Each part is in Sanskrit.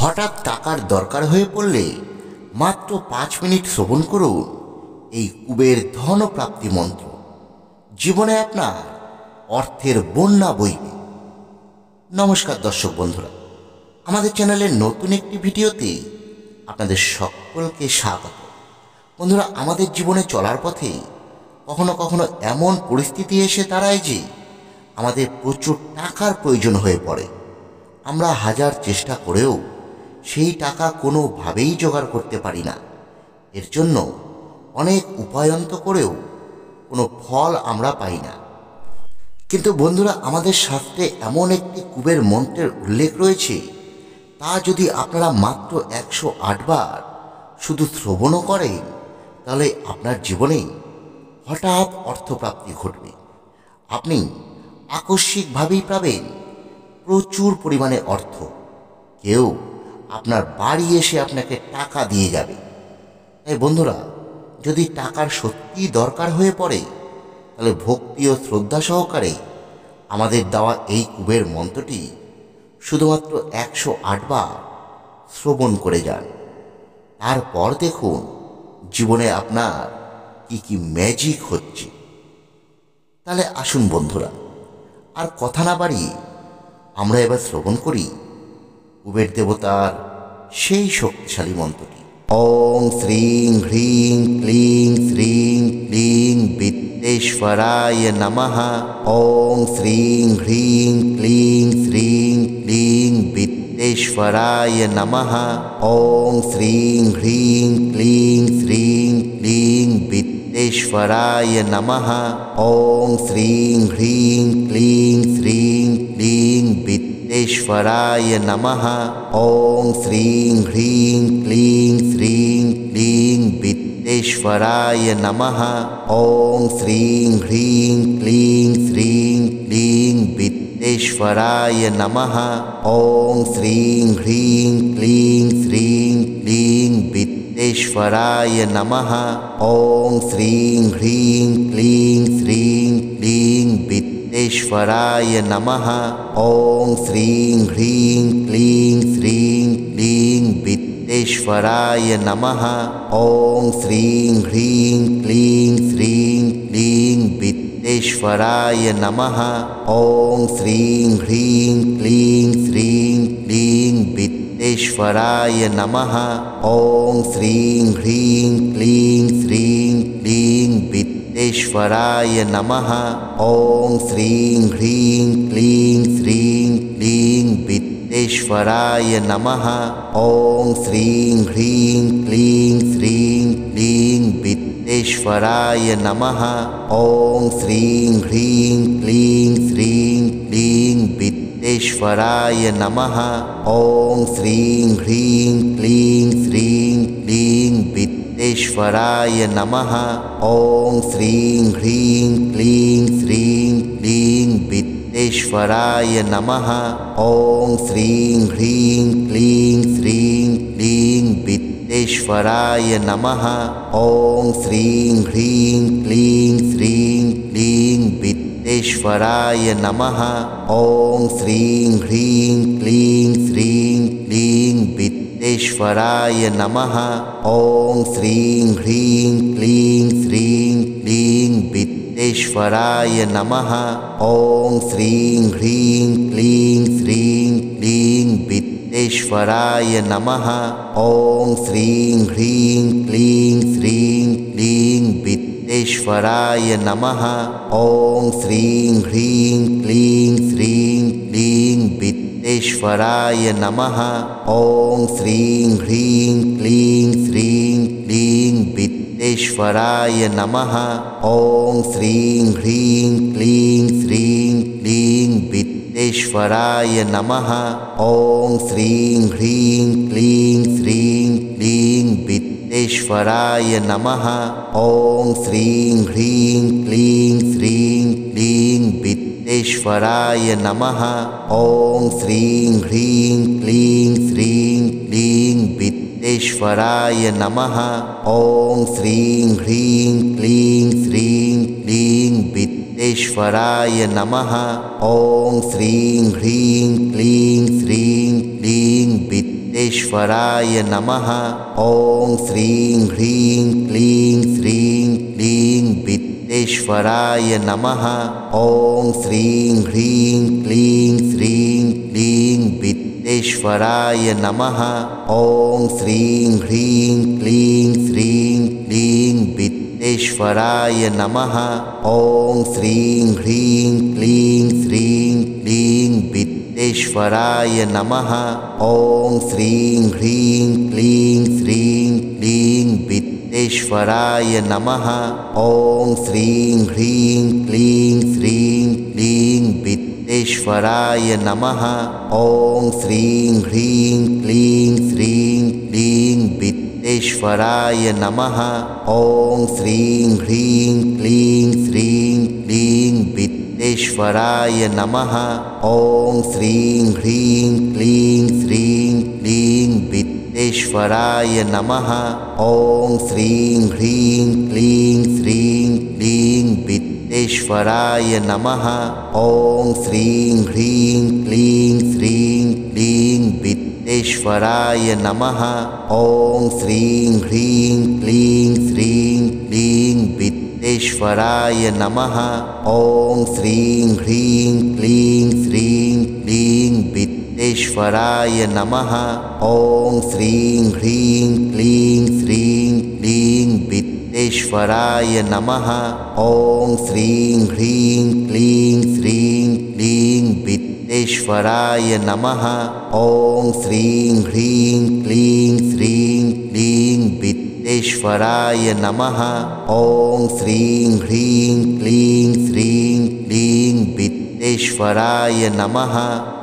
হঠাৎ টাকার দরকার হয়ে পড়লে মাত্র 5 মিনিট শ্রবণ করুন এই কুবের ধন প্রাপ্তি মন্ত্র। জীবনে আপনার অর্থের বন্যা বইবে। নমস্কার দর্শক বন্ধুরা, আমাদের চ্যানেলের নতুন একটি ভিডিওতে আপনাদের সকলকে স্বাগত। বন্ধুরা, আমাদের জীবনে চলার পথে কখনো কখনো এমন পরিস্থিতি এসে দাঁড়ায় যে আমাদের প্রচুর টাকার প্রয়োজন হয়ে পড়ে। আমরা হাজার চেষ্টা করেও সেই টাকা কোনোভাবেই জোগাড় করতে পারি না। এর জন্য অনেক উপায়ন্ত করেও কোনো ফল আমরা পাই না। কিন্তু বন্ধুরা, আমাদের শাস্ত্রে এমন একটি কুবের মন্ত্রের উল্লেখ রয়েছে, তা যদি আপনারা মাত্র 108 বার শুধু শ্রবণও করেন, তাহলে আপনার জীবনে হঠাৎ অর্থপ্রাপ্তি ঘটবে। আপনি আকস্মিকভাবেই পাবেন প্রচুর পরিমাণে অর্থ। কেউ আপনার বাড়ি এসে আপনাকে টাকা দিয়ে যাবে। তাই বন্ধুরা, যদি টাকার সত্যি দরকার হয়ে পড়ে, তাহলে ভক্তি ও শ্রদ্ধা সহকারে আমাদের দেওয়া এই কুবের মন্ত্রটি শুধুমাত্র 108 বার শ্রবণ করে যান। তারপর দেখুন জীবনে আপনার কি কি ম্যাজিক হচ্ছে। তাহলে আসুন বন্ধুরা, আর কথা না বাড়িয়ে আমরা এবার শ্রবণ করি কুবের দেবতার সেই শক্তিশালী মন্ত্রটি। ওং শ্রীং হ্রিং ক্লিং শ্রীং ক্লিং বিদ্যেশ্বরায় নমঃ। ওং শ্রীং হ্রিং ক্লিং শ্রীং ক্লিং বিদ্যেশ্বরায় নমঃ। ওং শ্রীং হ্রিং ক্লিং শ্রীং ক্লিং বিদ্যেশ্বরায় নমঃ। ওং শ্রীং হ্রিং ক্লিং শ্রীং ক্লিং বিদ্যেশ্বরায় নমঃ। ওং শ্রীং হ্রিং ক্লিং শ্রীং ক্লিং বিদ্যেশ্বরায় নমঃ। ওং শ্রীং হ্রিং ক্লিং শ্রীং ক্লিং বিদ্যেশ্বরায় নমঃ। ওং শ্রীং হ্রিং ক্লিং শ্রীং ক্লিং বিদ্যেশ্বরায় নমঃ। ওং শ্রীং হ্রিং ক্লিং শ্রীং ক্লিং বিদ্যেশ্বরায় নমঃ। ওং শ্রীং হ্রিং ক্লিং শ্রীং ক্লিং বিদ্যেশ্বরায় নমঃ। ওং শ্রীং হ্রিং ক্লিং শ্রীং ক্লিং বিদ্যেশ্বরায় নমঃ। ওং শ্রীং হ্রিং ক্লিং শ্রীং ক্লিং বিদ্যেশ্বরায় নমঃ। ওং শ্রীং হ্রিং ক্লিং শ্রীং ক্লিং বিদ্যেশ্বরায় নমঃ। ওং শ্রীং হ্রিং ক্লিং শ্রীং ক্লিং বিদ্যেশ্বরায় নমঃ। ওং শ্রীং হ্রিং ক্লিং শ্রীং ক্লিং বিদ্যেশ্বরায় নমঃ। ওং শ্রীং হ্রিং ক্লিং শ্রীং ক্লিং বিদ্যেশ্বরায় নমঃ। ওং শ্রীং হ্রিং ক্লিং শ্রীং ক্লিং বিদ্যেশ্বরায় নমঃ। ওং শ্রীং হ্রিং ক্লিং শ্রীং ক্লিং বিদ্যেশ্বরায় নমঃ। ওং শ্রীং হ্রিং ক্লিং শ্রীং ক্লিং বিদ্যেশ্বরায় নমঃ। ওং শ্রীং হ্রিং ক্লিং শ্রীং ক্লিং বিদ্যেশ্বরায় নমঃ। ওং শ্রীং হ্রিং ক্লিং শ্রীং ক্লিং বিদ্যেশ্বরায় নমঃ। ওং শ্রীং হ্রিং ক্লিং শ্রীং ক্লিং বিদ্যেশ্বরায় নমঃ। ওং শ্রীং হ্রিং ক্লিং শ্রীং ক্লিং বিদ্যেশ্বরায় নমঃ। ওং শ্রীং হ্রিং ক্লিং শ্রীং ক্লিং বিদ্যেশ্বরায় নমঃ। ওং শ্রীং হ্রিং ক্লিং শ্রীং ক্লিং বিদ্যেশ্বরায় নমঃ। ওং শ্রীং হ্রিং ক্লিং শ্রীং ক্লিং বিদ্যেশ্বরায় নমঃ। ওং শ্রীং হ্রিং ক্লিং শ্রীং ক্লিং বিদ্যেশ্বরায় নমঃ। ওং শ্রীং হ্রিং ক্লিং শ্রীং ক্লিং বিদ্যেশ্বরায় নমঃ। ওং শ্রীং হ্রিং ক্লিং শ্রীং ক্লিং বিদ্যেশ্বরায় নমঃ। ওং শ্রীং হ্রিং ক্লিং শ্রীং ক্লিং বিদ্যেশ্বরায় নমঃ। ওং শ্রীং হ্রিং ক্লিং শ্রীং ক্লিং বিদ্যেশ্বরায় নমঃ। ওং শ্রীং হ্রিং ক্লিং শ্রীং ক্লিং वित्तेश्वराय नमः। ॐ श्रीं ह्रीं क्लीं श्रीं क्लीं वित्तेश्वराय नमः। ॐ श्रीं ह्रीं क्लीं श्रीं क्लीं वित्तेश्वराय नमः। ॐ श्रीं ह्रीं क्लीं श्रीं क्लीं वित्तेश्वराय नमः। ॐ श्रीं ह्रीं क्लीं श्रीं क्लीं वित्तेश्वराय नमः। ॐ श्रीं ह्रीं क्लीं श्रीं क्लीं वित्तेश्वराय नमः। ॐ श्रीं ह्रीं क्लीं श्रीं क्लीं वित्तेश्वराय नमः। ॐ श्रीं ह्रीं क्लीं श्रीं क्लीं वित्तेश्वराय नमः। ॐ श्रीं ह्रीं क्लीं श्रीं क्लीं वित्तेश्वराय नमः। ॐ श्रीं ह्रीं क्लीं श्रीं क्लीं वित्तेश्वराय नमः। ॐ श्रीं ह्रीं क्लीं श्रीं क्लीं वित्तेश्वराय नमः। ॐ श्रीं ह्रीं क्लीं श्रीं क्लीं वित्तेश्वराय नमः। ॐ श्रीं ह्रीं क्लीं श्रीं क्लीं वित्तेश्वराय नमः। ॐ श्रीं ह्रीं क्लीं श्रीं क्लीं वित्तेश्वराय नमः। ॐ श्रीं ह्रीं क्लीं श्रीं क्लीं वित्तेश्वराय नमः। ॐ श्रीं ह्रीं क्लीं श्रीं क्लीं वित्तेश्वराय नमः। ॐ श्रीं ह्रीं क्लीं श्रीं क्लीं वित्तेश्वराय नमः। ॐ श्रीं ह्रीं क्लीं श्रीं क्लीं वित्तेश्वराय नमः।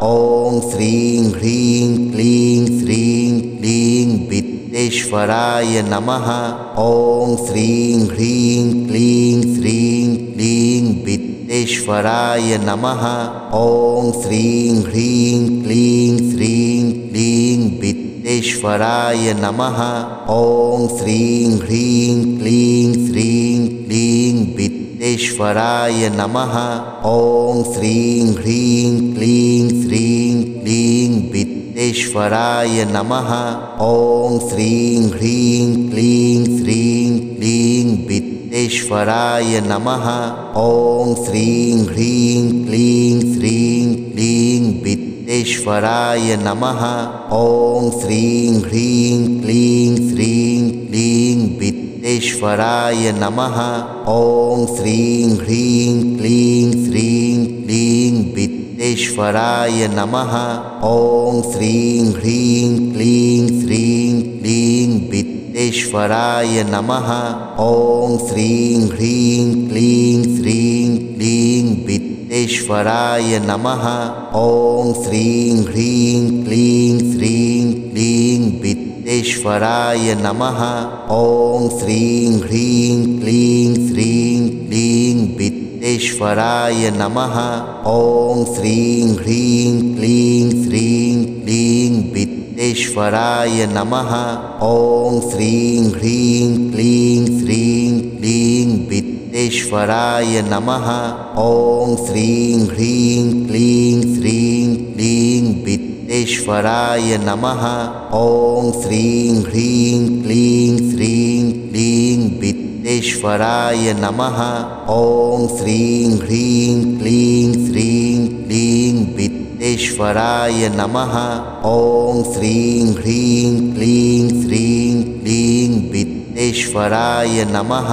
ॐ श्रीं ह्रीं क्लीं श्रीं क्लीं वित्तेश्वराय नमः। ॐ श्रीं ह्रीं क्लीं श्रीं क्लीं वित्तेश्वराय नमः। ॐ श्रीं ह्रीं क्लीं श्रीं क्लीं वित्तेश्वराय नमः। ॐ श्रीं ह्रीं क्लीं श्रीं क्लीं वित्तेश्वराय नमः। ॐ श्रीं ह्रीं क्लीं श्रीं क्लीं वित्तेश्वराय नमः। ॐ श्रीं ह्रीं क्लीं श्रीं क्लीं वित्तेश्वराय नमः। ॐ श्रीं ह्रीं क्लीं श्रीं क्लीं वित्तेश्वराय नमः। ॐ श्रीं ह्रीं क्लीं श्रीं क्लीं वित्तेश्वराय नमः। ॐ श्रीं ह्रीं क्लीं श्रीं क्लीं वित्तेश्वराय नमः। ॐ श्रीं ह्रीं क्लीं श्रीं क्लीं वित्तेश्वराय नमः। ॐ श्रीं ह्रीं क्लीं श्रीं क्लीं वित्तेश्वराय नमः। ॐ श्रीं ह्रीं क्लीं श्रीं क्लीं वित्तेश्वराय नमः। ॐ श्रीं ह्रीं क्लीं श्रीं क्लीं वित्तेश्वराय नमः। ॐ श्रीं ह्रीं क्लीं श्रीं क्लीं वित्तेश्वराय नमः। ॐ श्रीं ह्रीं क्लीं श्रीं क्लीं वित्तेश्वराय नमः। ॐ श्रीं ह्रीं क्लीं श्रीं क्लीं वित्तेश्वराय नमः। ॐ श्रीं ह्रीं क्लीं श्रीं क्लीं वित्तेश्वराय नमः। ॐ श्रीं ह्रीं क्लीं श्रीं क्लीं वित्तेश्वराय नमः। ॐ श्रीं ह्रीं क्लीं श्रीं क्लीं वित्तेश्वराय नमः।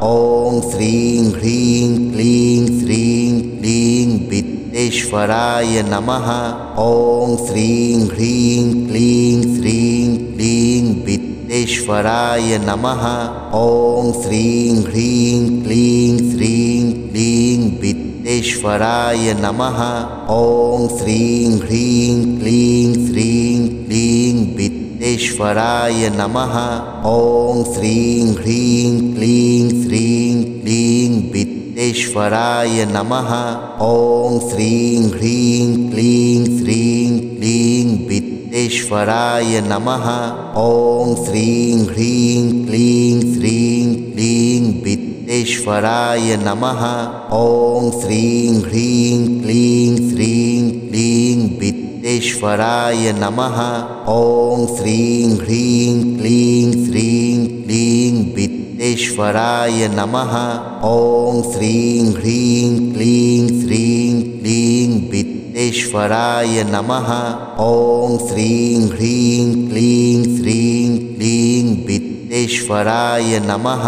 ॐ श्रीं ह्रीं क्लीं श्रीं क्लीं वित्तेश्वराय नमः। ॐ श्रीं ह्रीं क्लीं श्रीं क्लीं वित्तेश्वराय नमः। ॐ श्रीं ह्रीं क्लीं श्रीं क्लीं वित्तेश्वराय नमः। ॐ श्रीं ह्रीं क्लीं श्रीं क्लीं वित्तेश्वराय नमः। ॐ श्रीं ह्रीं क्लीं श्रीं क्लीं वित्तेश्वराय नमः। ॐ श्रीं ह्रीं क्लीं श्रीं क्लीं वित्तेश्वराय नमः। ॐ श्रीं ह्रीं क्लीं श्रीं क्लीं वित्तेश्वराय नमः। ॐ श्रीं ह्रीं क्लीं श्रीं क्लीं वित्तेश्वराय नमः। ॐ श्रीं ह्रीं क्लीं श्रीं क्लीं वित्तेश्वराय नमः। ॐ श्रीं ह्रीं क्लीं श्रीं क्लीं वित्तेश्वराय नमः। ॐ श्रीं ह्रीं क्लीं श्रीं क्लीं वित्तेश्वराय नमः।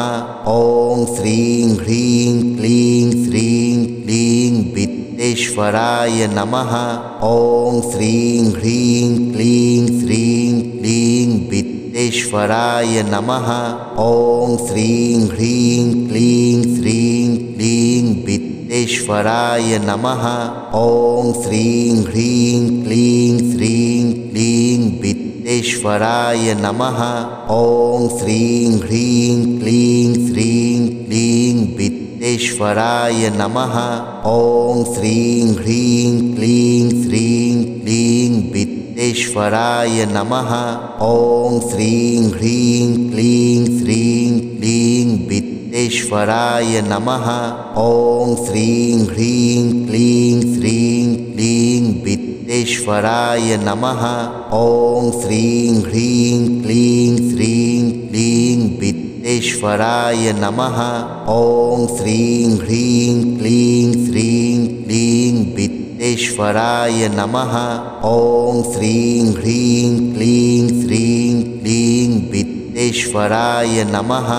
ॐ श्रीं ह्रीं क्लीं श्रीं क्लीं वित्तेश्वराय नमः। ॐ श्रीं ह्रीं क्लीं श्रीं क्लीं वित्तेश्वराय नमः। ॐ श्रीं ह्रीं क्लीं श्रीं क्लीं वित्तेश्वराय नमः। ॐ श्रीं ह्रीं क्लीं श्रीं क्लीं वित्तेश्वराय नमः। ॐ श्रीं ह्रीं क्लीं श्रीं क्लीं वित्तेश्वराय नमः। ॐ श्रीं ह्रीं क्लीं श्रीं क्लीं वित्तेश्वराय नमः। ॐ श्रीं ह्रीं क्लीं श्रीं क्लीं वित्तेश्वराय नमः। ॐ श्रीं ह्रीं क्लीं श्रीं क्लीं वित्तेश्वराय नमः। ॐ श्रीं ह्रीं क्लीं श्रीं क्लीं वित्तेश्वराय नमः। ॐ श्रीं ह्रीं क्लीं श्रीं क्लीं वित्तेश्वराय नमः। ॐ श्रीं ह्रीं क्लीं श्रीं क्लीं वित्तेश्वराय नमः।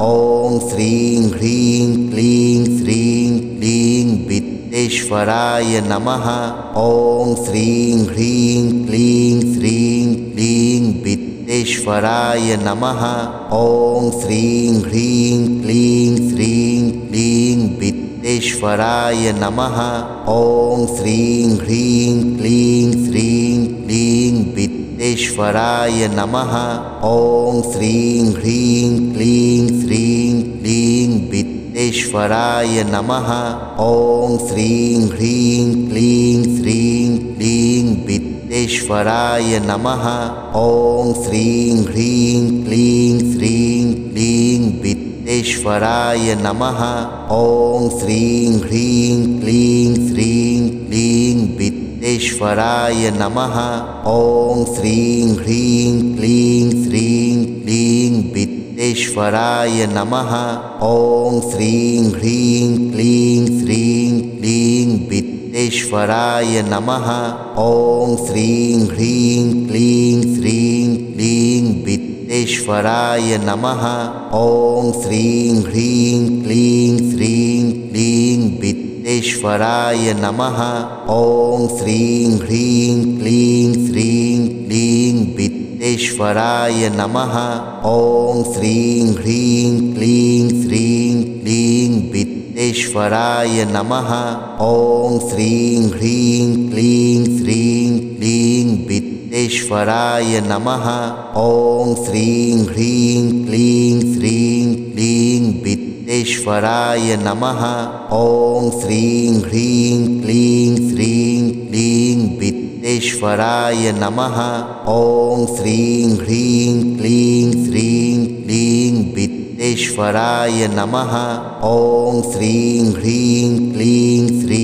ॐ श्रीं ह्रीं क्लीं श्रीं क्लीं वित्तेश्वराय नमः। ॐ श्रीं ह्रीं क्लीं श्रीं क्लीं वित्तेश्वराय नमः। ॐ श्रीं ह्रीं क्लीं श्रीं क्लीं वित्तेश्वराय नमः। ॐ श्रीं ह्रीं क्लीं श्रीं क्लीं वित्तेश्वराय नमः। ॐ श्रीं ह्रीं क्लीं श्रीं क्लीं वित्तेश्वराय नमः। ॐ श्रीं ह्रीं क्लीं श्रीं क्लीं वित्तेश्वराय नमः। ॐ श्रीं ह्रीं क्लीं श्रीं क्लीं वित्तेश्वराय नमः। ॐ श्रीं ह्रीं क्लीं श्रीं क्लीं वित्तेश्वराय नमः। ॐ श्रीं ह्रीं क्लीं श्रीं क्लीं वित्तेश्वराय नमः। ॐ श्रीं ह्रीं क्लीं श्रीं क्लीं वित्तेश्वराय नमः। ॐ श्रीं ह्रीं क्लीं श्रीं क्लीं वित्तेश्वराय नमः। ॐ श्रीं ह्रीं क्लीं श्रीं क्लीं वित्तेश्वराय नमः। ॐ श्रीं ह्रीं क्लीं श्रीं क्लीं वित्तेश्वराय नमः। ॐ श्रीं ह्रीं क्लीं श्रीं क्लीं वित्तेश्वराय नमः। ॐ श्रीं ह्रीं क्लीं श्रीं क्लीं वित्तेश्वराय नमः। ॐ श्रीं ह्रीं क्लीं श्रीं क्लीं वित्तेश्वराय नमः। ॐ श्रीं ह्रीं क्लीं श्रीं क्लीं वित्तेश्वराय नमः। ॐ श्रीं ह्रीं क्लीं श्रीं क्लीं वित्तेश्वराय नमः। ॐ श्रीं ह्रीं क्लीं श्रीं